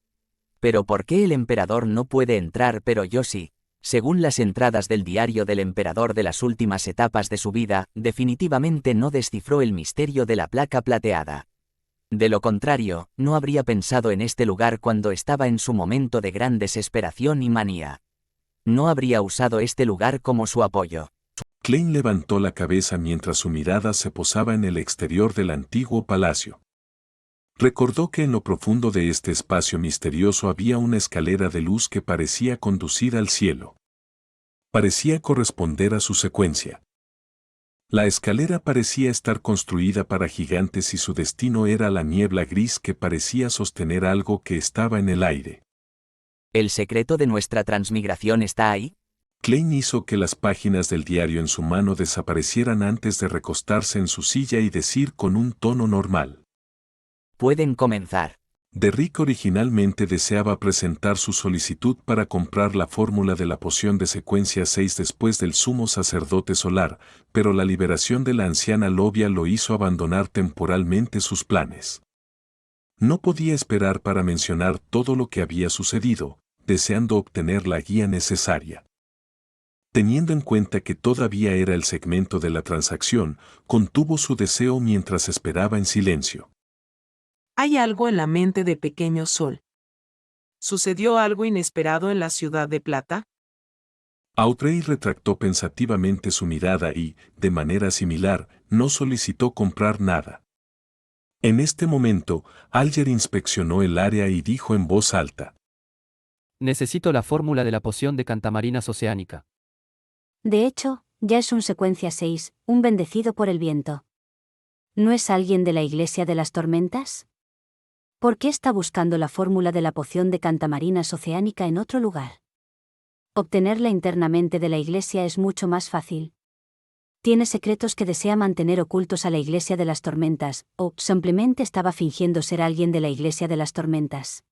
¿Pero por qué el emperador no puede entrar pero yo sí? Según las entradas del diario del emperador de las últimas etapas de su vida, definitivamente no descifró el misterio de la placa plateada. De lo contrario, no habría pensado en este lugar cuando estaba en su momento de gran desesperación y manía. No habría usado este lugar como su apoyo. Klein levantó la cabeza mientras su mirada se posaba en el exterior del antiguo palacio. Recordó que en lo profundo de este espacio misterioso había una escalera de luz que parecía conducir al cielo. Parecía corresponder a su secuencia. La escalera parecía estar construida para gigantes y su destino era la niebla gris que parecía sostener algo que estaba en el aire. ¿El secreto de nuestra transmigración está ahí? Klein hizo que las páginas del diario en su mano desaparecieran antes de recostarse en su silla y decir con un tono normal. Pueden comenzar. Derrick originalmente deseaba presentar su solicitud para comprar la fórmula de la poción de secuencia 6 después del sumo sacerdote solar, pero la liberación de la anciana Lovia lo hizo abandonar temporalmente sus planes. No podía esperar para mencionar todo lo que había sucedido, deseando obtener la guía necesaria. Teniendo en cuenta que todavía era el segmento de la transacción, contuvo su deseo mientras esperaba en silencio. Hay algo en la mente de Pequeño Sol. ¿Sucedió algo inesperado en la ciudad de Plata? Audrey retractó pensativamente su mirada y, de manera similar, no solicitó comprar nada. En este momento, Alger inspeccionó el área y dijo en voz alta. Necesito la fórmula de la poción de Cantamarinas Oceánica. De hecho, ya es un secuencia 6, un bendecido por el viento. ¿No es alguien de la Iglesia de las Tormentas? ¿Por qué está buscando la fórmula de la poción de Cantamarinas Oceánica en otro lugar? Obtenerla internamente de la Iglesia es mucho más fácil. Tiene secretos que desea mantener ocultos a la Iglesia de las Tormentas, o simplemente estaba fingiendo ser alguien de la Iglesia de las Tormentas.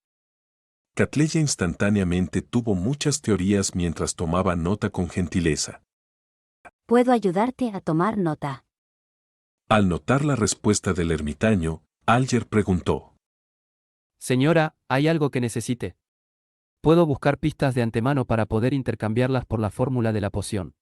Catleya instantáneamente tuvo muchas teorías mientras tomaba nota con gentileza. Puedo ayudarte a tomar nota. Al notar la respuesta del ermitaño, Alger preguntó. Señora, ¿hay algo que necesite? Puedo buscar pistas de antemano para poder intercambiarlas por la fórmula de la poción.